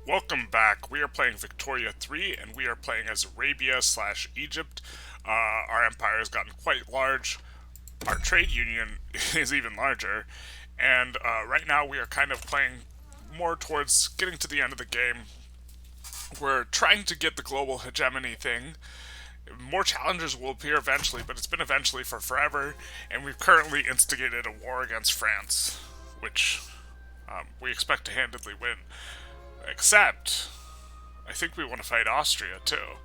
Welcome back. We are playing Victoria 3, and we are playing as Arabia/Egypt. Our empire has gotten quite large. Our trade union is even larger. And right now we are kind of playing more towards getting to the end of the game. We're trying to get the global hegemony thing. More challenges will appear eventually, but it's been eventually for forever. And we've currently instigated a war against France, which we expect to handedly win. Except, I think we want to fight Austria too.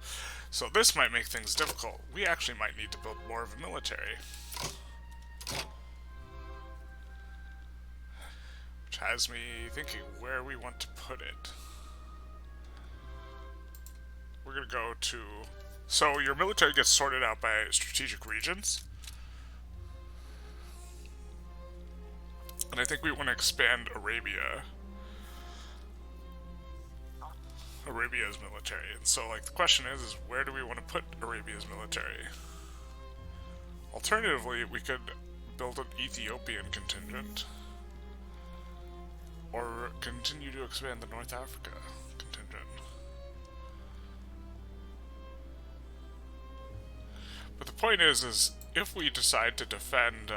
So this might make things difficult. We actually might need to build more of a military. Which has me thinking where we want to put it. We're going to go to... So your military gets sorted out by strategic regions. And I think we want to expand Arabia's military. And so, like, the question is where do we want to put Arabia's military? Alternatively, we could build an Ethiopian contingent. Or continue to expand the North Africa contingent. But the point is if we decide to defend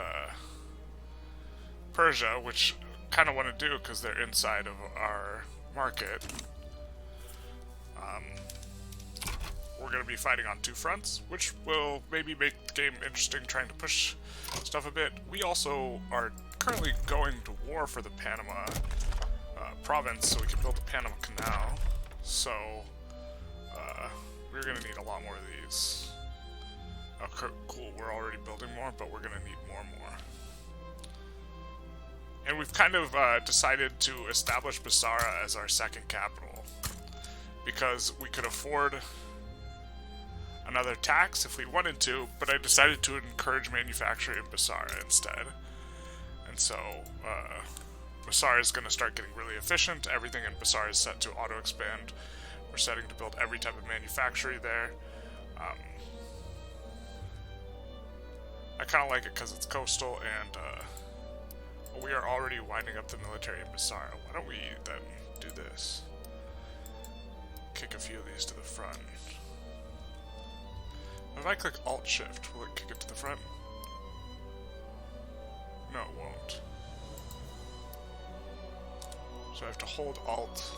Persia, which I kind of want to do because they're inside of our market, we're going to be fighting on two fronts, which will maybe make the game interesting, trying to push stuff a bit. We also are currently going to war for the Panama province, so we can build the Panama Canal. So we're going to need a lot more of these. Oh, cool, we're already building more, but we're going to need more and more. And we've kind of decided to establish Basara as our second capital, because we could afford another tax if we wanted to, but I decided to encourage manufacturing in Basara instead. And so Basara is going to start getting really efficient. Everything in Basara is set to auto-expand. We're setting to build every type of manufacturing there. I kind of like it because it's coastal, and we are already winding up the military in Basara. Why don't we then do this? Kick a few of these to the front. If I click Alt-Shift, will it kick it to the front? No, it won't. So I have to hold Alt.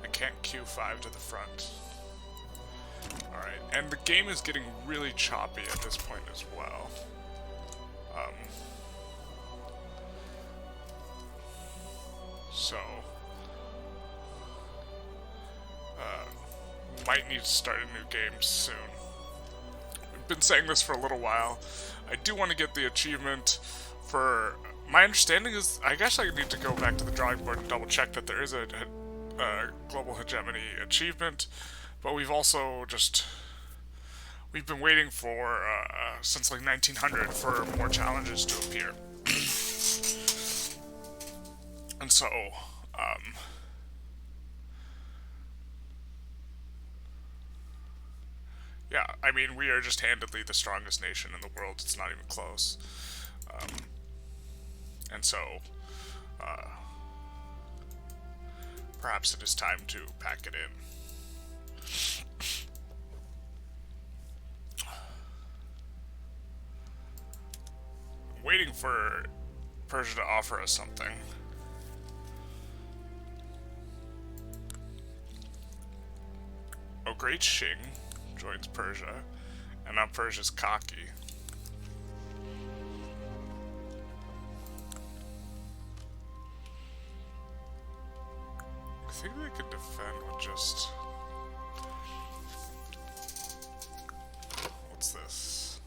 I can't Q5 to the front. Alright, and the game is getting really choppy at this point as well. Might need to start a new game soon. We've been saying this for a little while. I do want to get the achievement for... My understanding is... I guess I need to go back to the drawing board and double check that there is a global hegemony achievement, but we've also just... We've been waiting for, since like 1900, for more challenges to appear. And so, yeah, I mean, we are just handedly the strongest nation in the world. It's not even close. And so, perhaps it is time to pack it in. I'm waiting for Persia to offer us something. Oh, great Shing joins Persia, and now Persia's cocky. I think they could defend with just... What's this?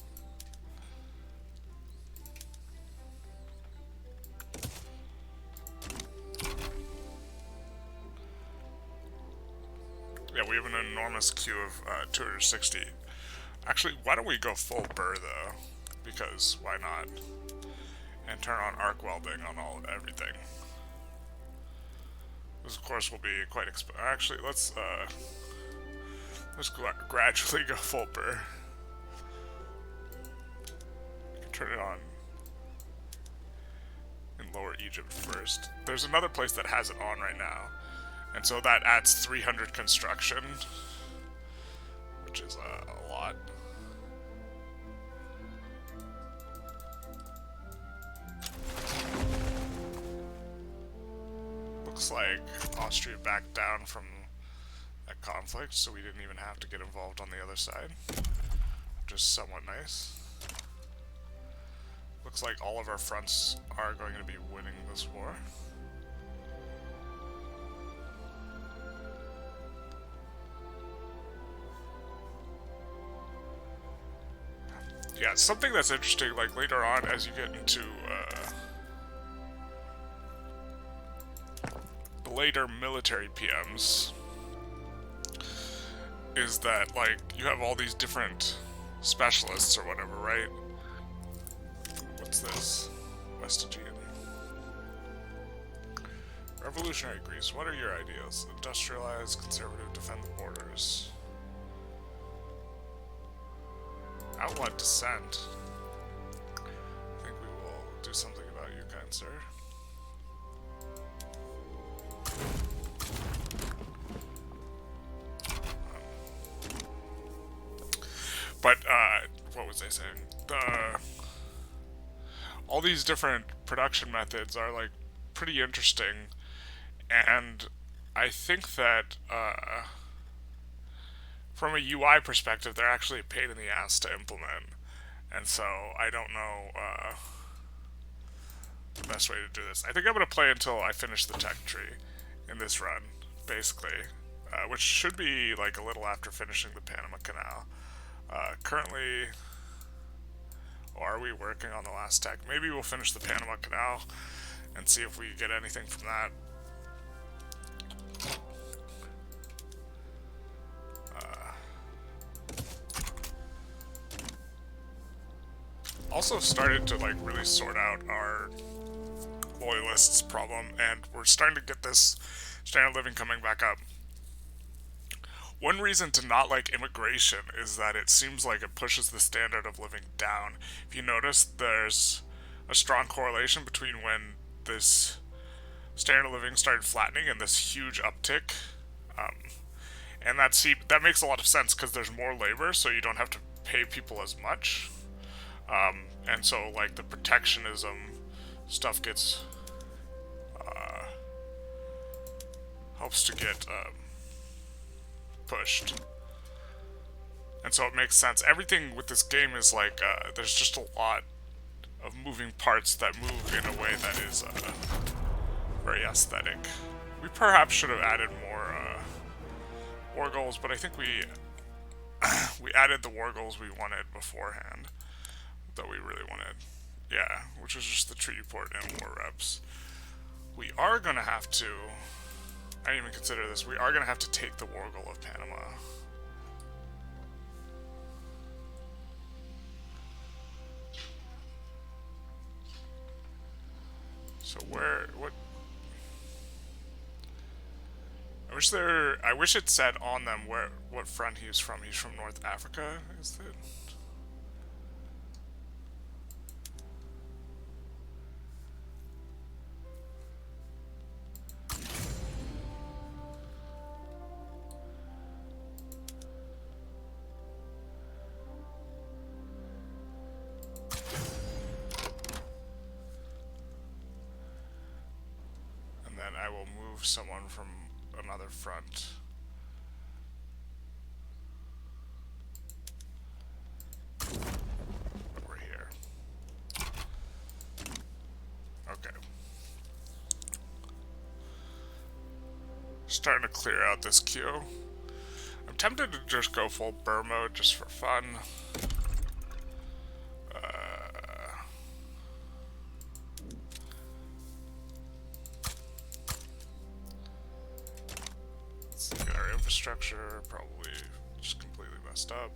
Yeah, we have an enormous queue of 260. Actually, why don't we go full burr, though? Because, why not? And turn on arc welding on everything. This, of course, will be quite expensive. Actually, let's gradually go full burr. You can turn it on in Lower Egypt first. There's another place that has it on right now, And so that adds 300 construction, which is a lot. Looks like Austria backed down from that conflict, so we didn't even have to get involved on the other side, which is somewhat nice. Looks like all of our fronts are going to be winning this war. Yeah, something that's interesting, like later on as you get into the later military PMs, is that like you have all these different specialists or whatever, right? What's this? West Aegean. Revolutionary Greece, what are your ideals? Industrialized, conservative, defend the borders. Outlaw dissent. I think we will do something about you, kind sir. But, what was I saying? All these different production methods are, like, pretty interesting, and I think that, from a UI perspective, they're actually a pain in the ass to implement, and so I don't know, the best way to do this. I think I'm going to play until I finish the tech tree in this run, basically, which should be, like, a little after finishing the Panama Canal. Currently, or are we working on the last tech? Maybe we'll finish the Panama Canal and see if we get anything from that. Also started to like really sort out our loyalists problem, and we're starting to get this standard of living coming back up. One reason to not like immigration is that it seems like it pushes the standard of living down. If you notice, there's a strong correlation between when this standard of living started flattening and this huge uptick. And that makes a lot of sense because there's more labor, so you don't have to pay people as much. And so, like, the protectionism stuff gets, helps to get, pushed. And so it makes sense. Everything with this game is like, there's just a lot of moving parts that move in a way that is, very aesthetic. We perhaps should have added more, war goals, but I think we added the war goals we wanted beforehand. That we really wanted. Yeah, which was just the treaty port and war reps. We are gonna have to, I didn't even consider this, we are gonna have to take the war goal of Panama. So what, I wish it said on them what front he's from. He's from North Africa, is it? I will move someone from another front. Over here. Okay. Starting to clear out this queue. I'm tempted to just go full Burr mode just for fun. Infrastructure probably just completely messed up.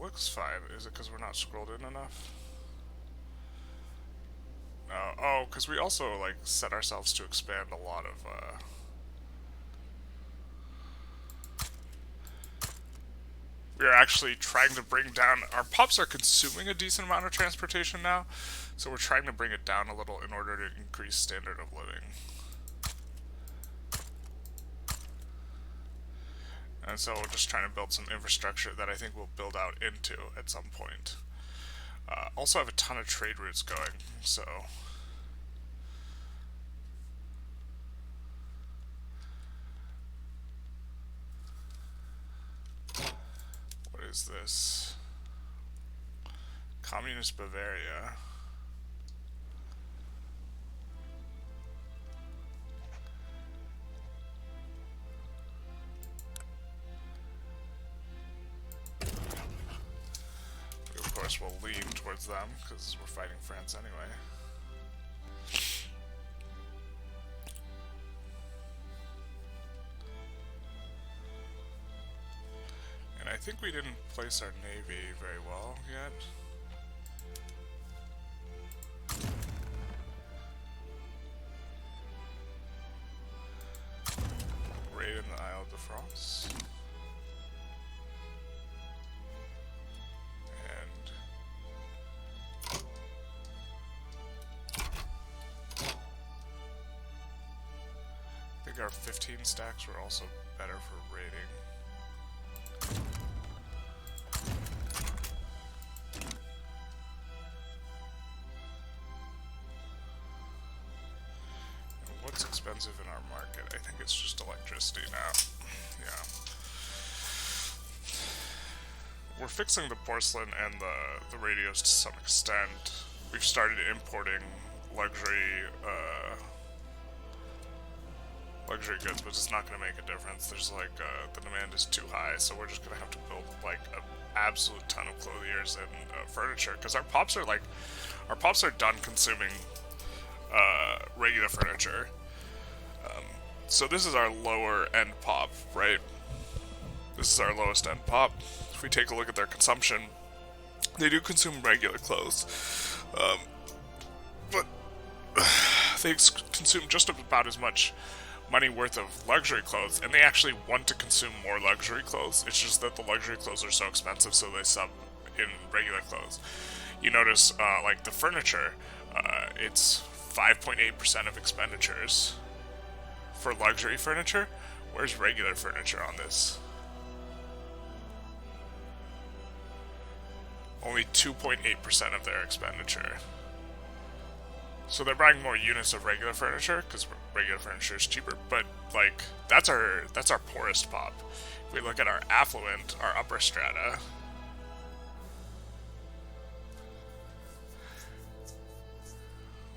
Looks fine. Is it because we're not scrolled in enough? Oh, because we also like set ourselves to expand a lot of we are actually trying to bring down, our pups are consuming a decent amount of transportation now, so we're trying to bring it down a little in order to increase standard of living. And so we're just trying to build some infrastructure that I think we'll build out into at some point. Also have a ton of trade routes going, so... What is this? Communist Bavaria. Of course, we'll lean towards them because we're fighting France anyway. And I think we didn't place our navy very well yet. Raid in the Isle de France. I think our 15 stacks were also better for raiding. And what's expensive in our market? I think it's just electricity now. Yeah. We're fixing the porcelain and the radios to some extent. We've started importing luxury goods, but it's not going to make a difference. There's like, the demand is too high, so we're just going to have to build like an absolute ton of clothiers and furniture, because our pops are done consuming regular furniture. So this is our lower end pop, right? This is our lowest end pop. If we take a look at their consumption, they do consume regular clothes, but they consume just about as much money worth of luxury clothes, and they actually want to consume more luxury clothes. It's just that the luxury clothes are so expensive, so they sub in regular clothes. You notice, like the furniture, it's 5.8% of expenditures for luxury furniture. Where's regular furniture on this? Only 2.8% of their expenditure. So they're buying more units of regular furniture because regular furniture is cheaper, but like that's our poorest pop. If we look at our affluent, our upper strata,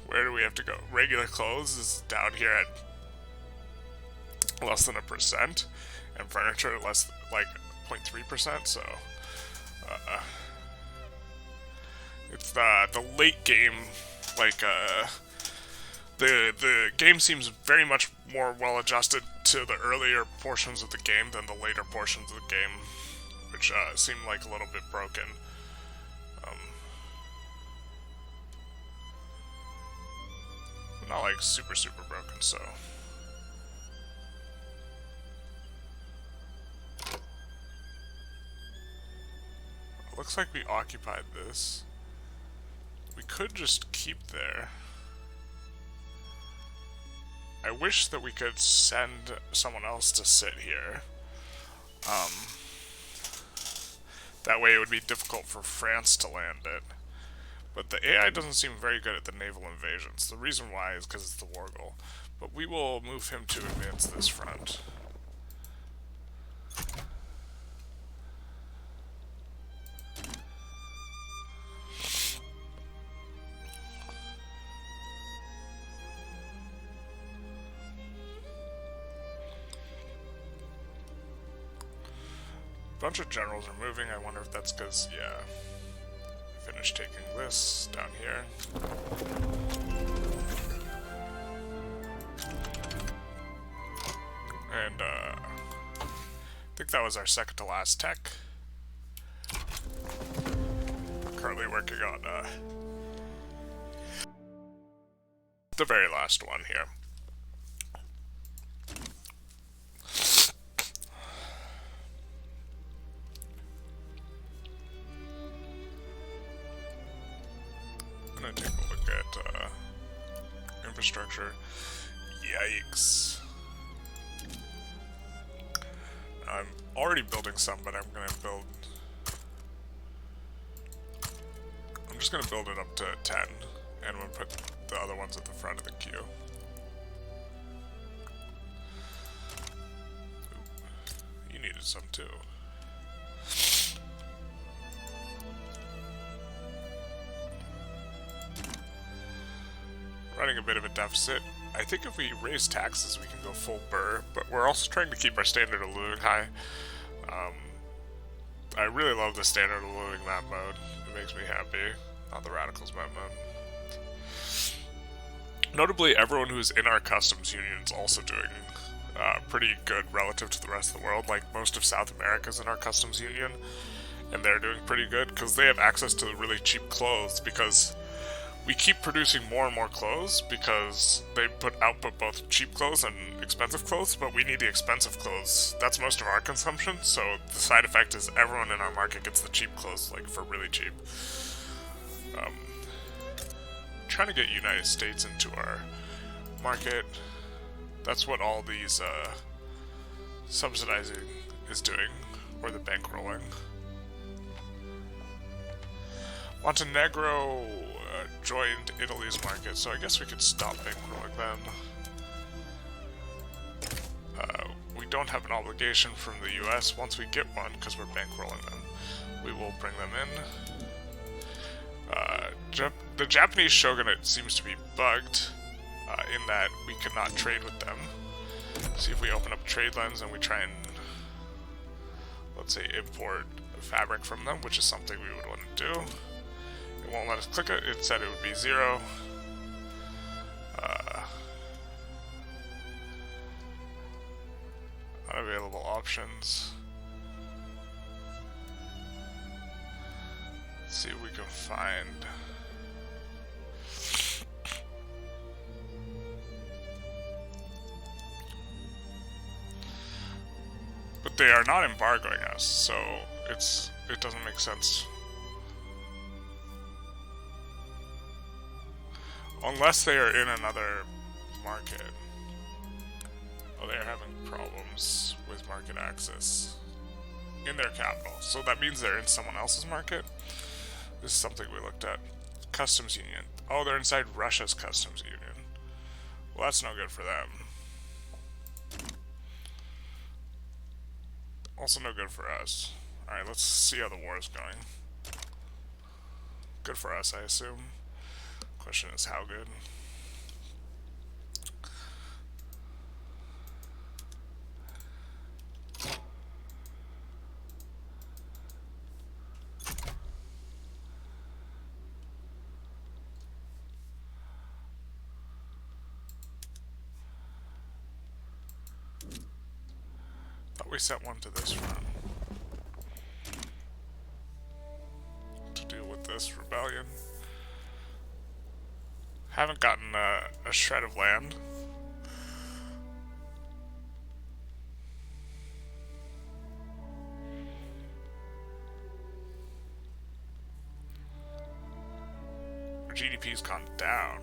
where do we have to go? Regular clothes is down here at less than 1%, and furniture less like 0.3%. So it's the late game. Like, the game seems very much more well adjusted to the earlier portions of the game than the later portions of the game, which seem like a little bit broken. Not like super broken, so. It looks like we occupied this. We could just keep there. I wish that we could send someone else to sit here. That way it would be difficult for France to land it. But the AI doesn't seem very good at the naval invasions. The reason why is because it's the war goal. But we will move him to advance this front. A bunch of generals are moving. I wonder if that's because, yeah, I finished taking this down here. And, I think that was our second to last tech. Currently working on, the very last one here. I'm gonna take a look at infrastructure. Yikes. I'm already building some, but I'm just gonna build it up to 10, and I'm gonna put the other ones at the front of the queue. Ooh, you needed some too. Running a bit of a deficit. I think if we raise taxes, we can go full burr, but we're also trying to keep our standard of living high. I really love the standard of living map mode. It makes me happy. Not the radicals map mode. Notably, everyone who's in our customs union is also doing pretty good relative to the rest of the world. Like, most of South America's in our customs union, and they're doing pretty good because they have access to really cheap clothes, because we keep producing more and more clothes because they output both cheap clothes and expensive clothes, but we need the expensive clothes. That's most of our consumption, so the side effect is everyone in our market gets the cheap clothes, like, for really cheap. Trying to get United States into our market. That's what all these subsidizing is doing, or the bankrolling. Montenegro joined Italy's market, so I guess we could stop bankrolling them. We don't have an obligation from the US. Once we get one, because we're bankrolling them, we will bring them in. The Japanese shogunate seems to be bugged in that we cannot trade with them. See if we open up a trade lens and we try and, let's say, import fabric from them, which is something we would want to do. It won't let us click it. It said it would be 0. Unavailable options. Let's see what we can find. But they are not embargoing us, so it doesn't make sense. Unless they are in another market. Oh, they are having problems with market access in their capital. So that means they're in someone else's market. This is something we looked at. Customs Union. Oh, they're inside Russia's customs union. Well, that's no good for them. Also no good for us. Alright, let's see how the war is going. Good for us, I assume. Question is how good. Thought we sent one to this front to deal with this rebellion. Haven't gotten a shred of land. Our GDP's gone down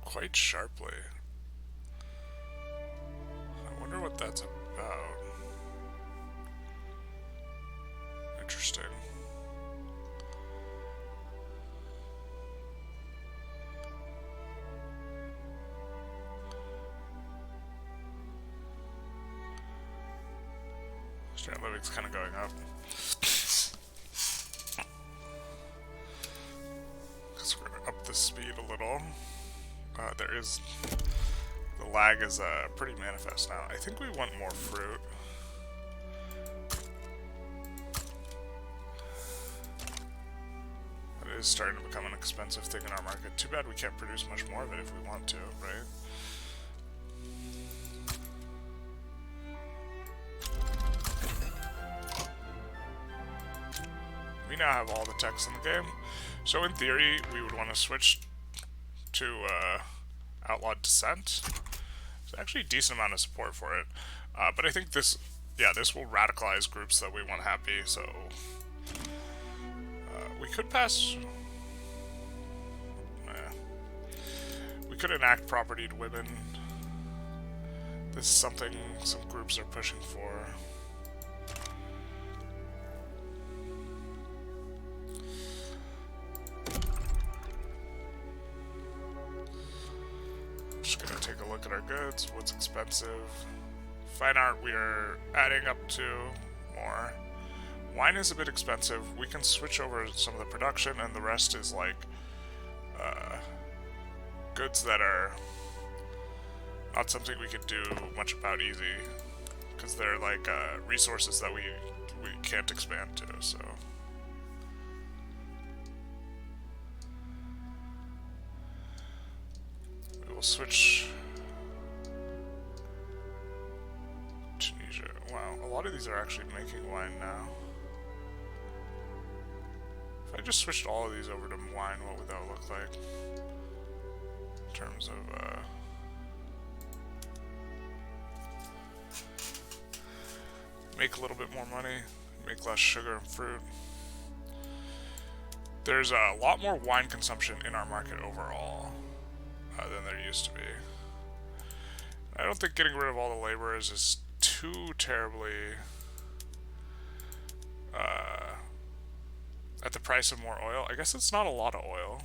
quite sharply. I wonder what that's about. Interesting. Standard living's kind of going up. Because we're going to up the speed a little. The lag is pretty manifest now. I think we want more fruit. It is starting to become an expensive thing in our market. Too bad we can't produce much more of it if we want to, right? We now have all the techs in the game, so in theory we would want to switch to outlawed dissent. There's actually a decent amount of support for it, but I think this will radicalize groups that we want happy. So we could pass. We could enact property to women. This is something some groups are pushing for. goods. What's expensive? Fine art we are adding up to more. Wine is a bit expensive. We can switch over some of the production, and the rest is like goods that are not something we could do much about easy, because they're like resources that we can't expand to. So we will switch. Tunisia. Wow, a lot of these are actually making wine now. If I just switched all of these over to wine, what would that look like? In terms of, make a little bit more money, make less sugar and fruit. There's a lot more wine consumption in our market overall than there used to be. I don't think getting rid of all the laborers is too terribly at the price of more oil. I guess it's not a lot of oil.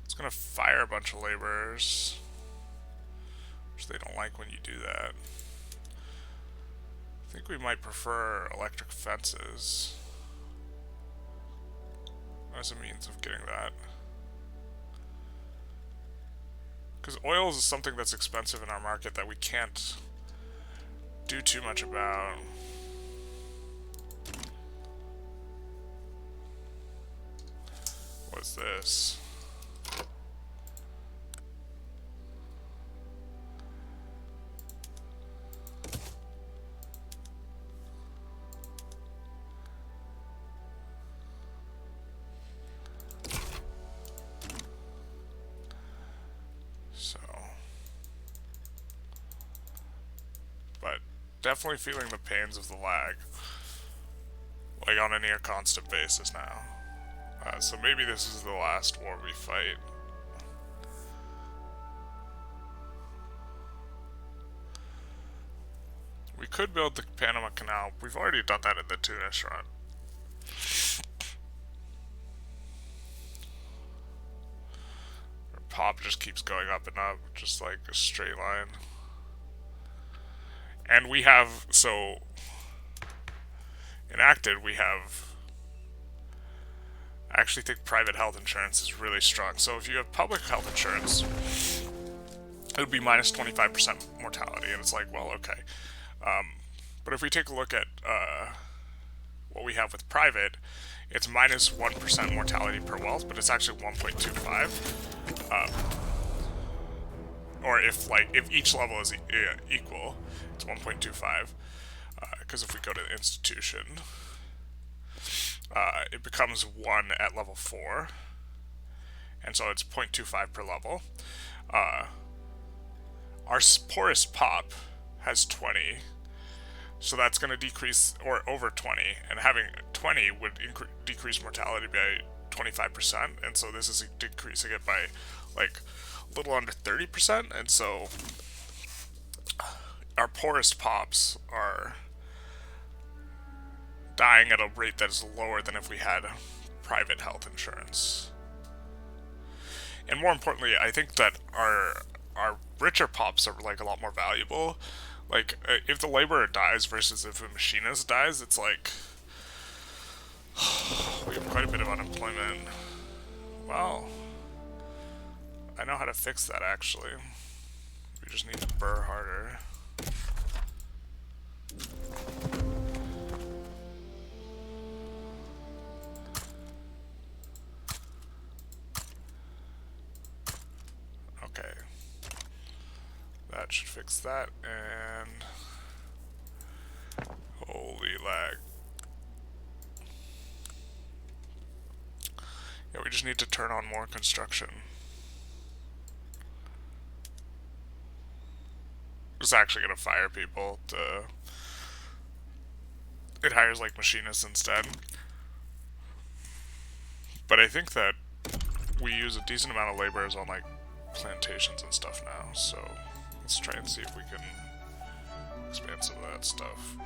It's gonna fire a bunch of laborers, which they don't like when you do that. I think we might prefer electric fences as a means of getting that. Because oil is something that's expensive in our market that we can't do too much about. What's this? Definitely feeling the pains of the lag, like on a near constant basis now. So maybe this is the last war we fight. We could build the Panama Canal. We've already done that in the Tunis run. Our pop just keeps going up and up, just like a straight line. And we have, so, enacted, we have, I actually think private health insurance is really strong. So if you have public health insurance, it would be minus 25% mortality, and it's like, well, okay. But if we take a look at what we have with private, it's minus 1% mortality per wealth, but it's actually 1.25. Or if each level is equal, it's 1.25. Because if we go to the institution, it becomes 1 at level 4, and so it's 0.25 per level. Our poorest pop has 20, so that's going to decrease, or over 20, and having 20 would decrease mortality by 25%, and so this is decreasing it by like a little under 30%, and so our poorest pops are dying at a rate that is lower than if we had private health insurance. And more importantly, I think that our richer pops are like a lot more valuable. Like, if the laborer dies versus if a machinist dies, it's like we have quite a bit of unemployment. Well, I know how to fix that actually. We just need to burr harder. Okay. That should fix that, and holy lag. Yeah, we just need to turn on more construction. It's actually gonna fire people to... It hires like machinists instead. But I think that we use a decent amount of laborers on like plantations and stuff now, so let's try and see if we can expand some of that stuff.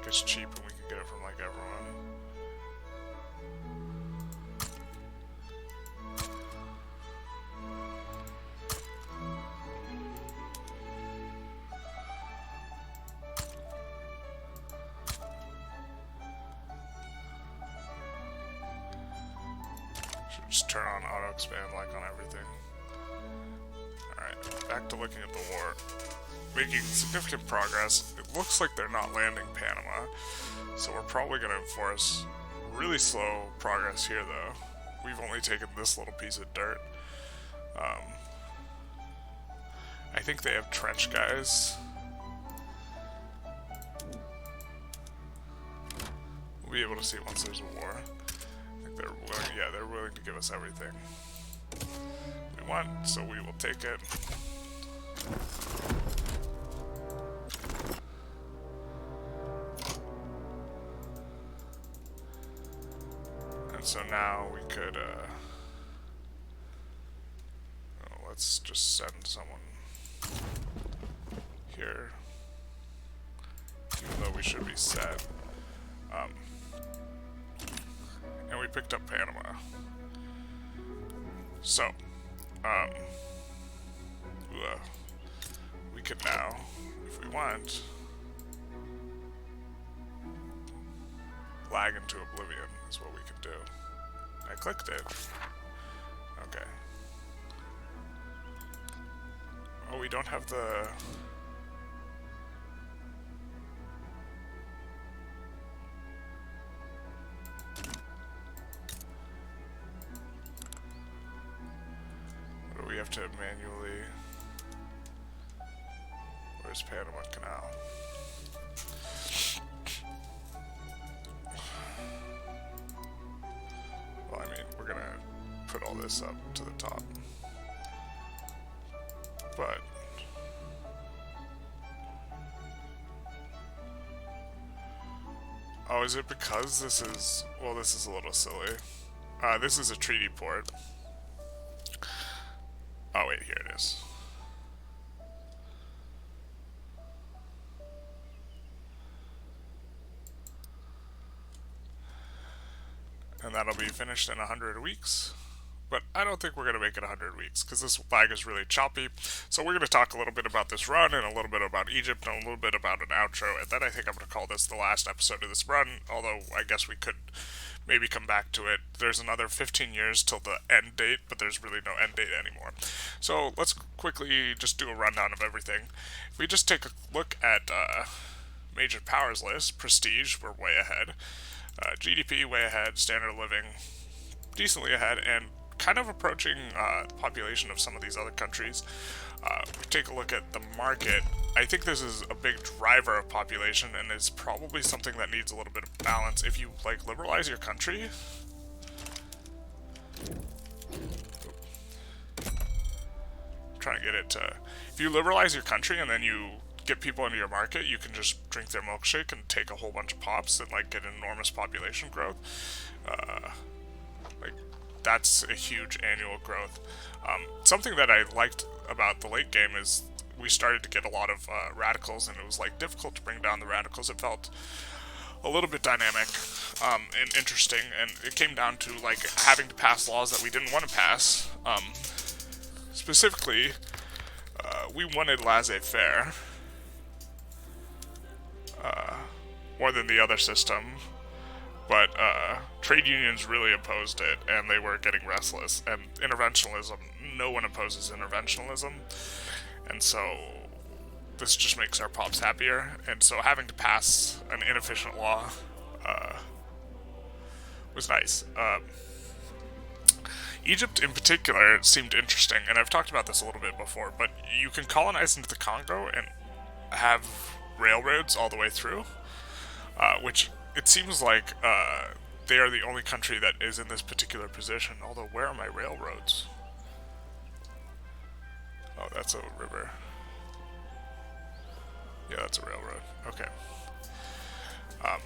it's cheap and we can get it from like everyone. Should just turn on auto expand like on everything. Alright, back to looking at the war. Making significant progress. It looks like they're not landing Panama, so we're probably going to enforce really slow progress here, though. We've only taken this little piece of dirt. I think they have trench guys. We'll be able to see once there's a war. I think they're willing, yeah, they're willing to give us everything we want, so we will take it. So now we could, let's just send someone here, even though we should be set. And we picked up Panama. So, we could now, if we want, lag into oblivion is what we can do. I clicked it. Okay. Oh, we don't have the... What do we have to manually... Where's Panama Canal? Well, I mean, we're gonna put all this up to the top. But... Oh, is it because this is... Well, this is a little silly. This is a treaty port. Oh, wait, here it is. And that'll be finished in 100 weeks. But I don't think we're going to make it 100 weeks, because this flag is really choppy. So we're going to talk a little bit about this run, and a little bit about Egypt, and a little bit about an outro, and then I think I'm going to call this the last episode of this run, although I guess we could maybe come back to it. There's another 15 years till the end date, but there's really no end date anymore. So let's quickly just do a rundown of everything. If we just take a look at major powers list, prestige, we're way ahead. GDP, way ahead. Standard of living, decently ahead, and kind of approaching the population of some of these other countries. We take a look at the market. I think this is a big driver of population, and it's probably something that needs a little bit of balance. If you, like, liberalize your country... I'm trying to get it to... If you liberalize your country and then you get people into your market, you can just drink their milkshake and take a whole bunch of pops and, like, get enormous population growth. Like, that's a huge annual growth. Something that I liked about the late game is we started to get a lot of radicals, and it was like difficult to bring down the radicals. It felt a little bit dynamic and interesting, and it came down to like having to pass laws that we didn't want to pass. Specifically, we wanted laissez-faire more than the other system. But trade unions really opposed it, and they were getting restless. And interventionalism, no one opposes interventionalism. And so this just makes our pops happier. And so having to pass an inefficient law was nice. Egypt in particular seemed interesting, and I've talked about this a little bit before, but you can colonize into the Congo and have railroads all the way through, which... It seems like they are the only country that is in this particular position, although where are my railroads? Oh, that's a river. Yeah, that's a railroad. Okay. I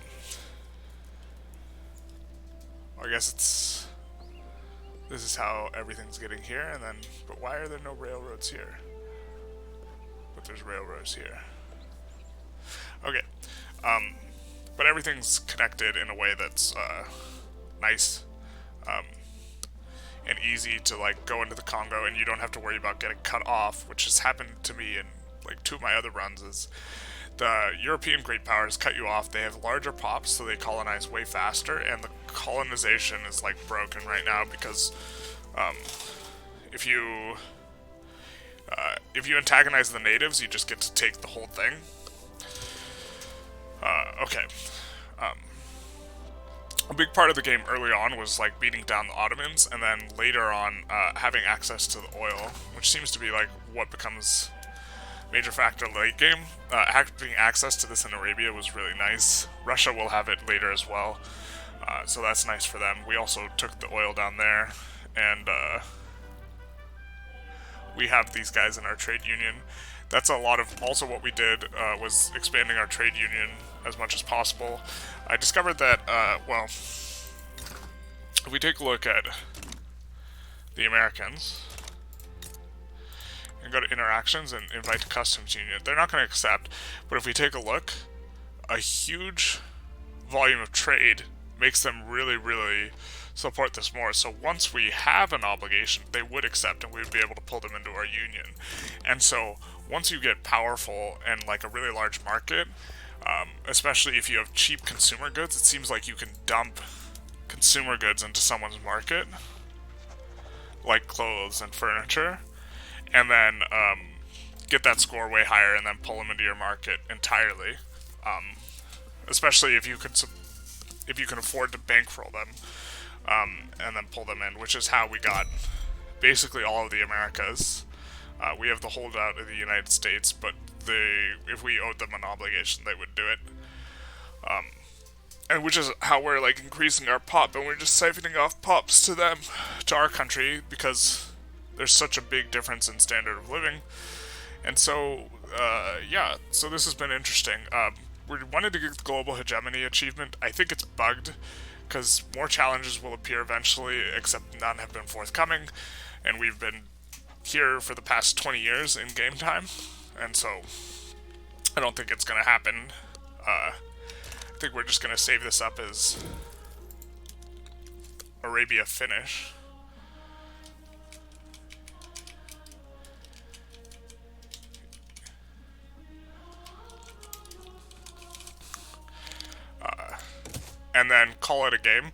guess it's... This is how everything's getting here, and then... But why are there no railroads here? But there's railroads here. Okay. but everything's connected in a way that's nice and easy to like go into the Congo, and you don't have to worry about getting cut off, which has happened to me in like 2 of my other runs. Is the European great powers cut you off, they have larger pops, so they colonize way faster, and the colonization is like broken right now because if you antagonize the natives, you just get to take the whole thing. Okay. A big part of the game early on was like beating down the Ottomans, and then later on having access to the oil, which seems to be like what becomes major factor late game. Having access to this in Arabia was really nice. Russia will have it later as well, so that's nice for them. We also took the oil down there, and we have these guys in our trade union. That's a lot of also what we did was expanding our trade union as much as possible. I discovered that, well, if we take a look at the Americans and go to interactions and invite to customs union, they're not going to accept, but if we take a look, a huge volume of trade makes them really support this more. So once we have an obligation, they would accept, and we would be able to pull them into our union. And so once you get powerful and like a really large market, especially if you have cheap consumer goods, it seems like you can dump consumer goods into someone's market, like clothes and furniture, and then get that score way higher and then pull them into your market entirely. Especially if you can afford to bankroll them, and then pull them in, which is how we got basically all of the Americas. We have the holdout of the United States, but if we owed them an obligation, they would do it. And which is how we're like increasing our pop, and we're just siphoning off pops to them, to our country, because there's such a big difference in standard of living. And so, yeah, so this has been interesting. We wanted to get the global hegemony achievement. I think it's bugged, because more challenges will appear eventually, except none have been forthcoming, and we've been here for the past 20 years in game time, and so I don't think it's going to happen. I think we're just going to save this up as Arabia finish. And then call it a game.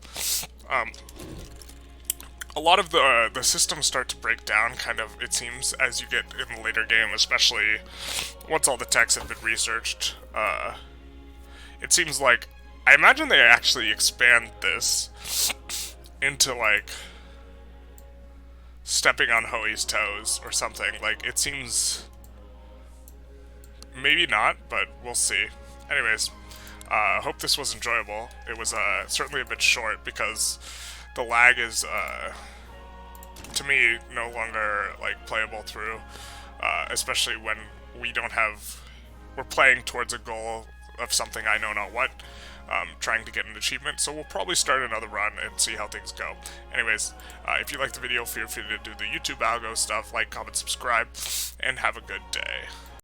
A lot of the systems start to break down, kind of, it seems, as you get in the later game, especially once all the texts have been researched. It seems like, I imagine they actually expand this into, like, stepping on Hoey's toes or something. Like, it seems, maybe not, but we'll see. Anyways, I hope this was enjoyable. It was certainly a bit short because the lag is, to me, no longer like playable through, especially when we're playing towards a goal of something I know not what, trying to get an achievement. So we'll probably start another run and see how things go. Anyways, if you liked the video, feel free to do the YouTube algo stuff, like, comment, subscribe, and have a good day.